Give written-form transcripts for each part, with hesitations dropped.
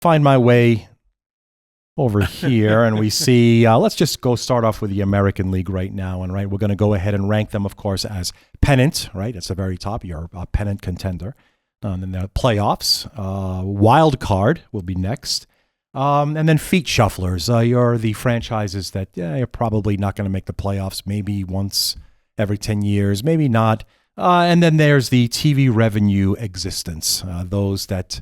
find my way over here, and we see, let's just go start off with the American League right now. And right, we're going to go ahead and rank them, of course, as pennant, right? It's the very top. You're a pennant contender. And then the playoffs, wild card will be next. And then feet shufflers. You're the franchises that you're probably not going to make the playoffs, maybe once every 10 years, maybe not. And then there's the TV revenue existence. Those that,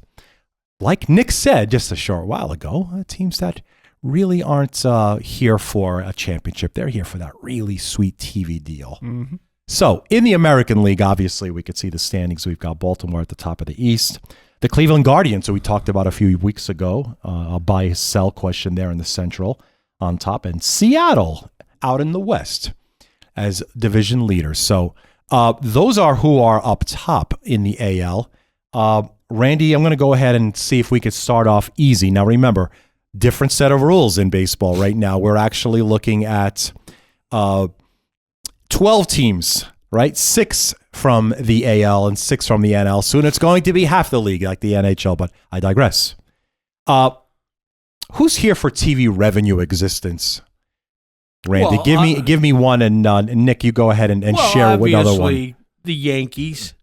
like Nick said just a short while ago, teams that really aren't here for a championship. They're here for that really sweet TV deal. Mm-hmm. So in the American League, obviously, we could see the standings. We've got Baltimore at the top of the East. The Cleveland Guardians, who we talked about a few weeks ago, a buy-sell question there in the Central on top. And Seattle out in the West as division leaders. So those are who are up top in the AL. Randy, I'm going to go ahead and see if we could start off easy. Now, remember, different set of rules in baseball right now. We're actually looking at 12 teams, right? 6 from the AL and 6 from the NL. Soon it's going to be half the league like the NHL, but I digress. Who's here for TV revenue existence? Randy, Well, give me one, and Nick, you go ahead and share with another one. The Yankees.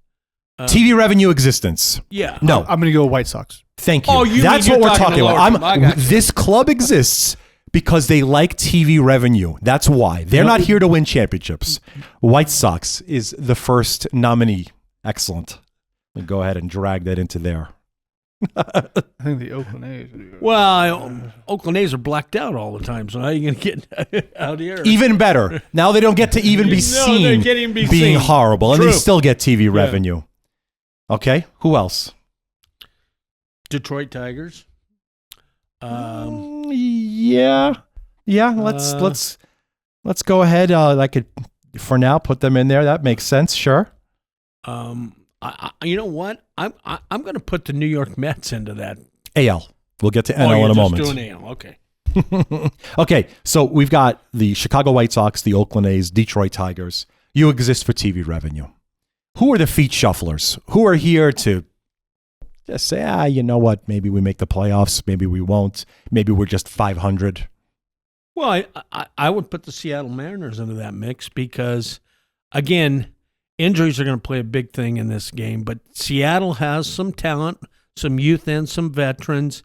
TV revenue existence. Yeah. No. I'm going to go White Sox. Thank you. Oh, you That's mean what you're we're talking talking about. This club exists because they like TV revenue. That's why. They're not here to win championships. White Sox is the first nominee. Excellent. Go ahead and drag that into there. I think the Oakland A's. Well, Oakland A's are blacked out all the time, so how are you going to get out here? Even better. Now they don't get to even be seen they can't even be being seen. horrible, and True. they still get TV revenue. Okay, who else? Detroit Tigers. Yeah. Let's go ahead. I could, for now, put them in there. That makes sense. Sure. You know what? I'm going to put the New York Mets into that. AL. We'll get to NL in a moment. Doing AL. Okay. Okay, so we've got the Chicago White Sox, the Oakland A's, Detroit Tigers. You exist for TV revenue. Who are the feet shufflers? Who are here to just say, you know what? Maybe we make the playoffs. Maybe we won't. Maybe we're just 500. Well, I would put the Seattle Mariners into that mix because, again, injuries are going to play a big thing in this game. But Seattle has some talent, some youth, and some veterans,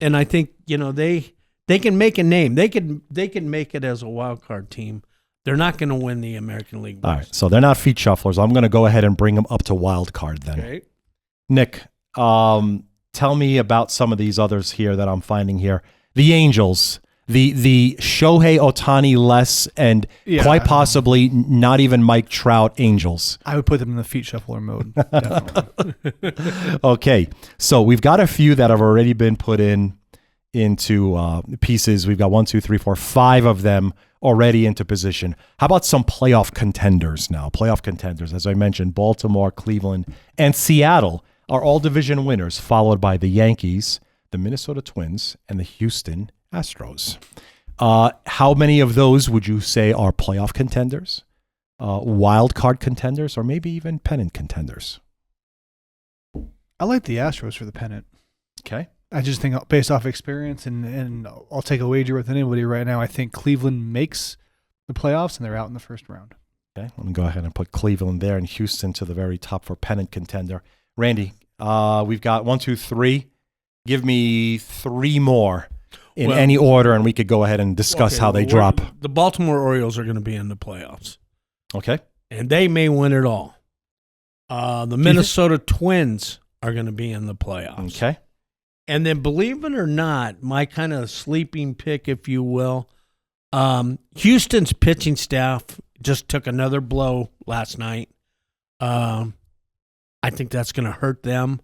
and I think they can make a name. They can make it as a wild card team. They're not going to win the American League. All right, so they're not feet shufflers. I'm going to go ahead and bring them up to wild card then. Okay. Nick, tell me about some of these others here that I'm finding here. The Angels, the Shohei Ohtani less, and quite possibly not even Mike Trout Angels. I would put them in the feet shuffler mode. Definitely. Okay, so we've got a few that have already been put into pieces. We've got 1, 2, 3, 4, 5 of them already into position. How about some playoff contenders now? Playoff contenders, as I mentioned, Baltimore, Cleveland, and Seattle are all division winners, followed by the Yankees, the Minnesota Twins, and the Houston Astros. How many of those would you say are playoff contenders, wild card contenders, or maybe even pennant contenders? I like the Astros for the pennant. Okay. I just think based off experience, and I'll take a wager with anybody right now, I think Cleveland makes the playoffs and they're out in the first round. Okay, let me go ahead and put Cleveland there and Houston to the very top for pennant contender. Randy, we've got 1, 2, 3. Give me 3 more in any order, and we could go ahead and discuss how they drop. The Baltimore Orioles are going to be in the playoffs. Okay. And they may win it all. The Minnesota Twins are going to be in the playoffs. Okay. And then, believe it or not, my kind of sleeping pick, if you will, Houston's pitching staff just took another blow last night. I think that's going to hurt them.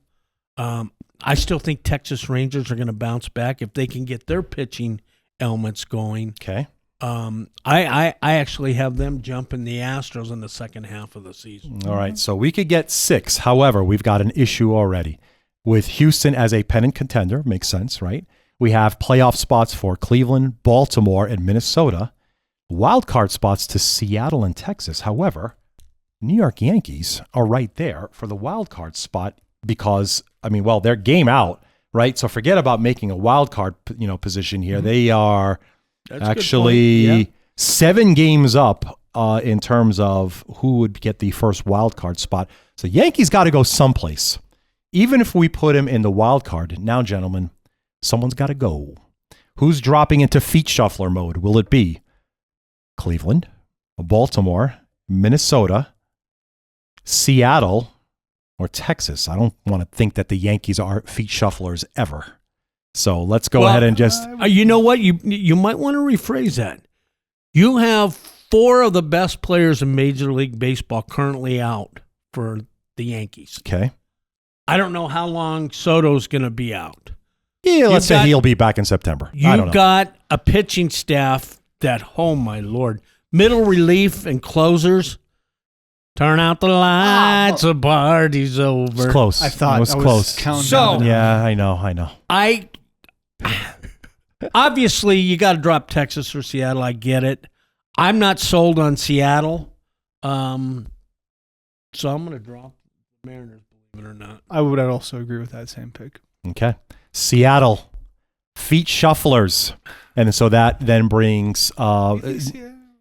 I still think Texas Rangers are going to bounce back if they can get their pitching elements going. Okay. I actually have them jumping the Astros in the second half of the season. All right, so we could get 6. However, we've got an issue already. With Houston as a pennant contender, makes sense, right? We have playoff spots for Cleveland, Baltimore, and Minnesota. Wild card spots to Seattle and Texas. However, New York Yankees are right there for the wild card spot because, they're game out right? So forget about making a wild card, position here. They are That's a good actually point. Yeah. 7 games up in terms of who would get the first wild card spot. So Yankees got to go someplace. Even if we put him in the wild card, now, gentlemen, someone's got to go. Who's dropping into feet shuffler mode? Will it be Cleveland, Baltimore, Minnesota, Seattle, or Texas? I don't want to think that the Yankees are feet shufflers ever. So let's go ahead and just... You know what? You might want to rephrase that. You have 4 of the best players in Major League Baseball currently out for the Yankees. Okay. I don't know how long Soto's going to be out. Yeah, let's say he'll be back in September. I don't know. You've got a pitching staff that, oh my Lord, middle relief and closers. Turn out the lights, the party's over. It's close. I thought it was I was close. counting So- down. Yeah, I know. Obviously, you got to drop Texas or Seattle. I get it. I'm not sold on Seattle. So I'm going to drop the Mariners, believe it or not. I would also agree with that same pick. Okay. Seattle, feet shufflers. And so that then brings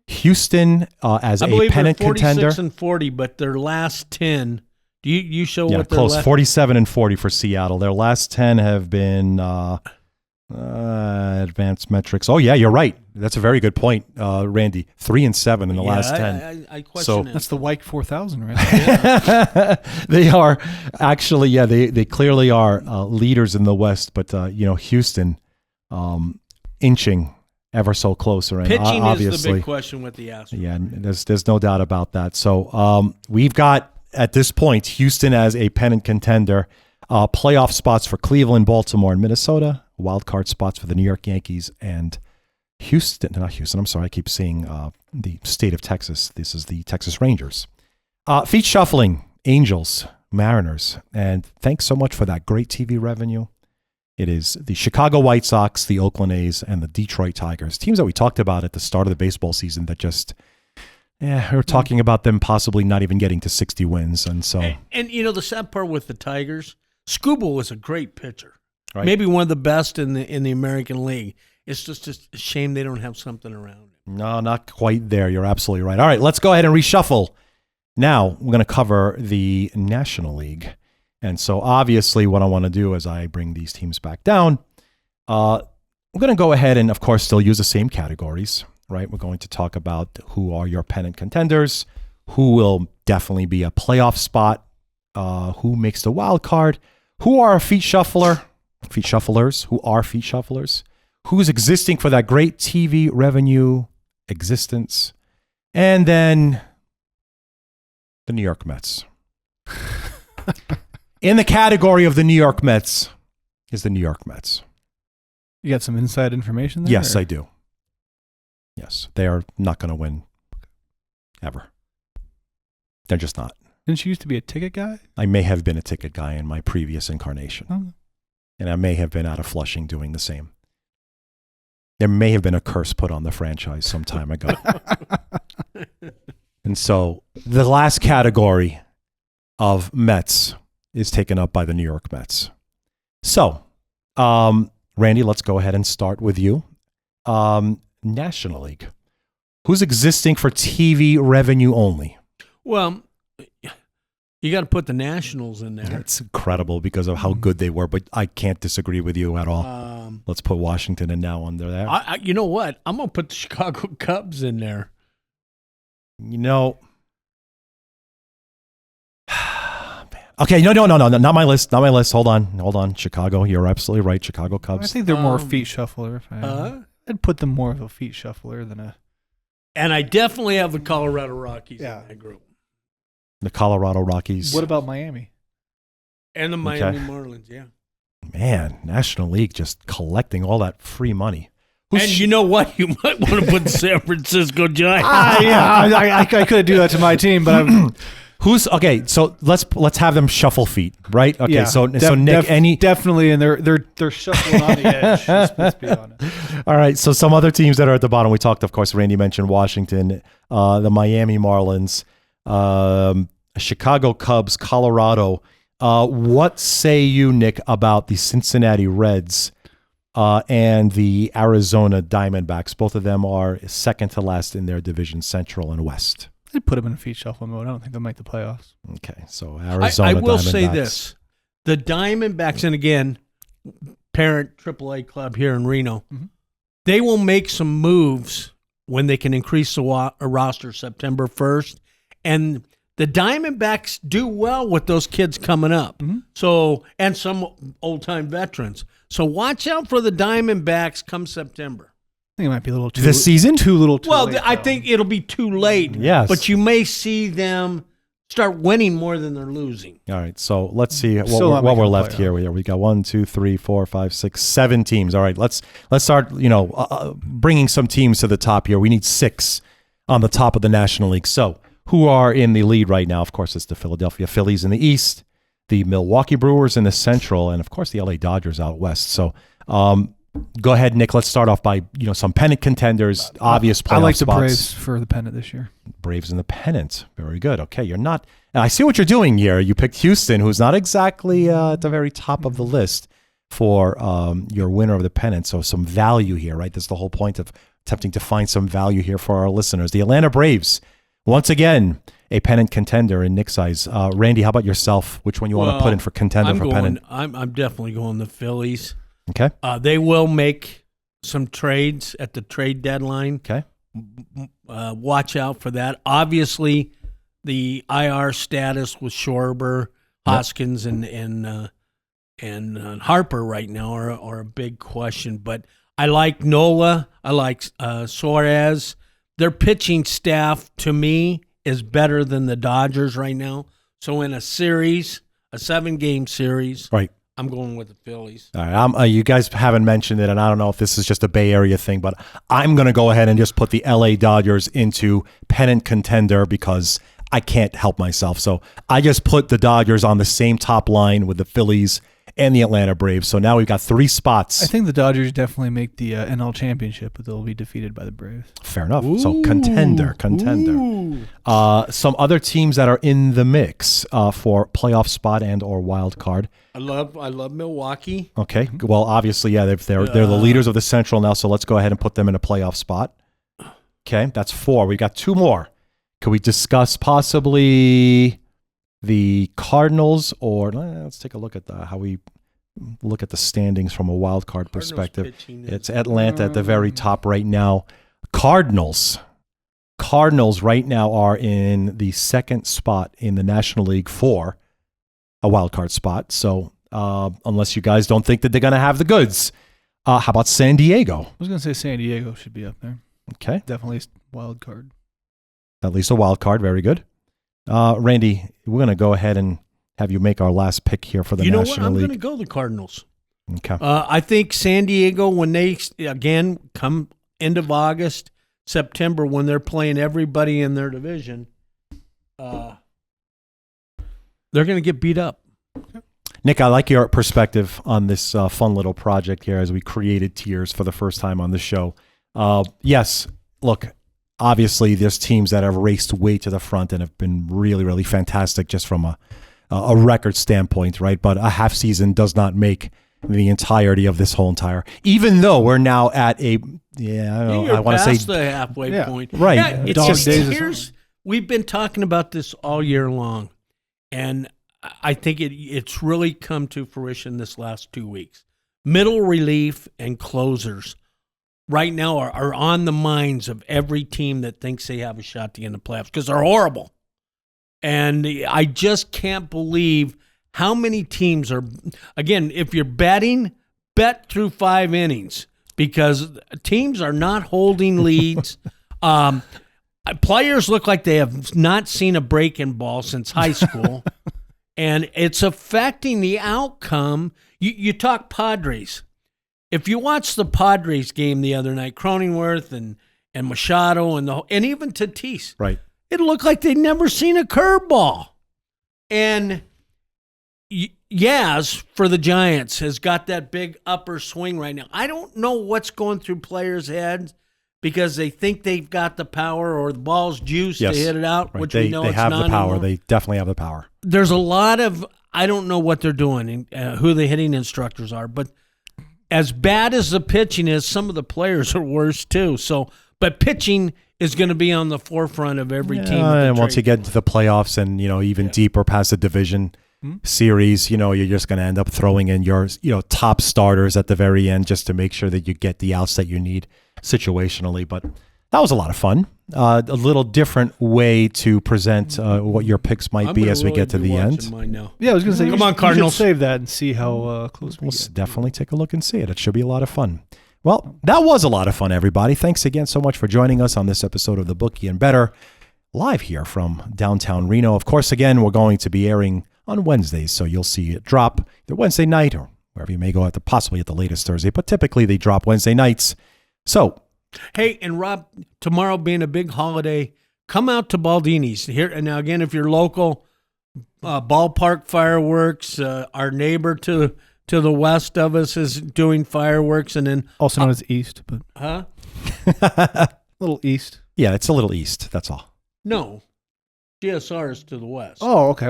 Houston as I a believe they're pennant 46 contender. and 40, but their last 10. Do you show Yeah, what their close. last 47 and 40 for Seattle. Their last 10 have been advanced metrics. Oh, yeah, you're right. That's a very good point, Randy. 3 and 7 in the last 10. I question So- it. That's the Wike 4000, right? They are actually, they clearly are leaders in the West, but, Houston inching ever so closer. And Pitching obviously, is the big question with the Astros. yeah, there's no doubt about that. So we've got, at this point, Houston as a pennant contender, playoff spots for Cleveland, Baltimore, and Minnesota, wild card spots for the New York Yankees, and not Houston, I'm sorry, I keep seeing the state of Texas. This is the Texas Rangers. Feet shuffling, Angels, Mariners, and thanks so much for that great TV revenue. It is the Chicago White Sox, the Oakland A's, and the Detroit Tigers. Teams that we talked about at the start of the baseball season that just, we're talking about them possibly not even getting to 60 wins. And so, And the sad part with the Tigers, Skubal was a great pitcher. Right. Maybe one of the best in the American League. It's just a shame they don't have something around it. no, not quite there. You're absolutely right. All right, let's go ahead and reshuffle. Now we're going to cover the National League. And so obviously what I want to do as I bring these teams back down, we're going to go ahead and, of course, still use the same categories, right? We're going to talk about who are your pennant contenders, who will definitely be a playoff spot, who makes the wild card, who are a feet shufflers, who are feet shufflers, who's existing for that great TV revenue existence, and then the New York Mets. In the category of the New York Mets is the New York Mets. You got some inside information there? Yes, I do. Yes, they are not going to win ever. They're just not. Didn't you used to be a ticket guy? I may have been a ticket guy in my previous incarnation. Oh. And I may have been out of Flushing doing the same. There may have been a curse put on the franchise some time ago. And so the last category of Mets is taken up by the New York Mets. So, Randy, let's go ahead and start with you. National League. Who's existing for TV revenue only? Well, you got to put the Nationals in there. That's incredible because of how good they were, but I can't disagree with you at all. Let's put Washington in now under there. You know what? I'm going to put the Chicago Cubs in there. Okay, no, not my list. Not my list. Hold on. Chicago, you're absolutely right. Chicago I Cubs. think they're more feet shuffler. I'd put them more of a feet shuffler than a... And I definitely have the Colorado Rockies Yeah. in that group. The Colorado Rockies. What about Miami? And the Miami Marlins, yeah. Man, National League just collecting all that free money. And you know what? You might want to put the San Francisco Giants. I could do that to my team, but I'm... Who's okay? So let's have them shuffle feet, right? Okay, Yeah, so Nick, definitely, and they're shuffling on the edge. Let's be honest. all right. So some other teams that are at the bottom. We talked, of course. Randy mentioned Washington, the Miami Marlins, Chicago Cubs, Colorado, What say you, Nick, about the Cincinnati Reds and the Arizona Diamondbacks? Both of them are second to last in their division, Central and West. They put them in a feet shuffle mode. I don't think they'll make the playoffs. Okay, so Arizona I will Diamondbacks. say this. The Diamondbacks, and again, parent AAA club here in Reno, they will make some moves when they can increase the roster September 1st. And the Diamondbacks do well with those kids coming up. So, and some old-time veterans. So watch out for the Diamondbacks come September. I think it might be a little too This season? too little too Well, late, I though. think it'll be too late. Yes. But you may see them start winning more than they're losing. All right, so let's see Still not what we're making the left here. We got 1, 2, 3, 4, 5, 6, 7 teams. All right, let's start. Bringing some teams to the top here. We need 6 on the top of the National League. So who are in the lead right now? Of course, it's the Philadelphia Phillies in the East, the Milwaukee Brewers in the Central, and of course the LA Dodgers out West. So go ahead, Nick. Let's start off by some pennant contenders, obvious playoff I like the spots. Braves for the pennant this year. Braves in the pennant. Very good. Okay, you're not. I see what you're doing here. You picked Houston, who's not exactly at the very top of the list for your winner of the pennant. So some value here, right? That's the whole point of attempting to find some value here for our listeners. The Atlanta Braves, once again, a pennant contender in Nick's eyes. Randy, how about yourself? Which one you want to put in for contender for pennant? I'm definitely going the Phillies. Okay. They will make some trades at the trade deadline. Okay. Watch out for that. Obviously, the IR status with Schwarber, Hoskins, and Harper right now are a big question. But I like Nola. I like Suarez. Their pitching staff, to me, is better than the Dodgers right now. So in a series, a 7-game series, Right. I'm going with the Phillies. All right, you guys haven't mentioned it, and I don't know if this is just a Bay Area thing, but I'm going to go ahead and just put the LA Dodgers into pennant contender because I can't help myself. So I just put the Dodgers on the same top line with the Phillies and the Atlanta Braves. So now we've got 3 spots. I think the Dodgers definitely make the NL Championship, but they'll be defeated by the Braves. Fair enough. So contender. Ooh. Some other teams that are in the mix for playoff spot and or wild card. I love Milwaukee. Okay. Well, obviously, yeah, they're the leaders of the Central now. So let's go ahead and put them in a playoff spot. Okay, that's 4. We got 2 more. Could we discuss possibly the Cardinals, or let's take a look at how we look at the standings from a wild card perspective. It's Atlanta at the very top right now. Cardinals right now are in the 2nd spot in the National League for a wild card spot. So unless you guys don't think that they're going to have the goods, how about San Diego? I was going to say San Diego should be up there. Okay, Definitely a wild card. at least a wild card. Very good. Randy, we're going to go ahead and have you make our last pick here for the National League. I'm going to go the Cardinals. Okay. I think San Diego, when they, again, come end of August, September, when they're playing everybody in their division, they're going to get beat up. Nick, I like your perspective on this fun little project here as we created tiers for the first time on the show. Yes, look, obviously there's teams that have raced way to the front and have been really, really fantastic just from a record standpoint, right? But a half season does not make the entirety of this whole entire, even though we're now at a, I want to say the halfway point. Right. Yeah, it's Dog just, days or here's, we've been talking about this all year long, and I think it's really come to fruition this last 2 weeks. Middle relief and closers right now are on the minds of every team that thinks they have a shot to get in the playoffs because they're horrible. And I just can't believe how many teams are, again, if you're betting, bet through 5 innings because teams are not holding leads. Players look like they have not seen a break-in ball since high school, and it's affecting the outcome. You talk Padres. If you watch the Padres game the other night, Cronenworth and Machado and even Tatis, right. It looked like they'd never seen a curveball. And Yaz for the Giants has got that big upper swing right now. I don't know what's going through players' heads because they think they've got the power or the ball's juice to hit it out, right. which they we know they it's have not the power. anymore. They definitely have the power. There's a lot of I don't know what they're doing and who the hitting instructors are, but as bad as the pitching is, some of the players are worse too. So, but pitching is going to be on the forefront of every team. And once you get into the playoffs and, even deeper past the division series, you're just going to end up throwing in your, top starters at the very end just to make sure that you get the outs that you need situationally. But that was a lot of fun. A little different way to present what your picks might be as we get to the end. Yeah, I was going to say, come on, Cardinals, save that and see how close we'll definitely take a look and see it. It should be a lot of fun. Well, that was a lot of fun, everybody. Thanks again so much for joining us on this episode of the Bookie and Better, live here from downtown Reno. Of course, again, we're going to be airing on Wednesdays, so you'll see it drop either Wednesday night or wherever you may go possibly at the latest Thursday, but typically they drop Wednesday nights. So, hey, and Rob, tomorrow being a big holiday, come out to Baldini's here. And now again, if you're local, Ballpark fireworks. Our neighbor to the west of us is doing fireworks, and then also known as east, but a little east. Yeah, it's a little east. That's all. No, GSR is to the west. Oh, okay.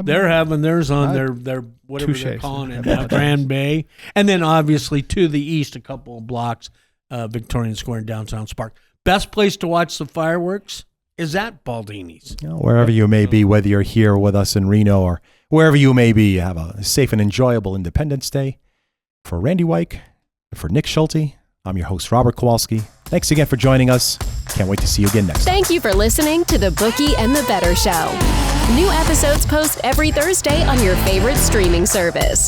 They're having theirs on their whatever they're calling it, Grand Bay, and then obviously to the east, a couple of blocks, Victorian Square in downtown Spark. Best place to watch the fireworks is at Baldini's. Wherever you may be, whether you're here with us in Reno or wherever you may be, have a safe and enjoyable Independence Day. For Randy Wike, for Nick Schulte, I'm your host, Robert Kowalski. Thanks again for joining us. Can't wait to see you again next time. Thank you for listening to the Bookie and the Better Show. New episodes post every Thursday on your favorite streaming service.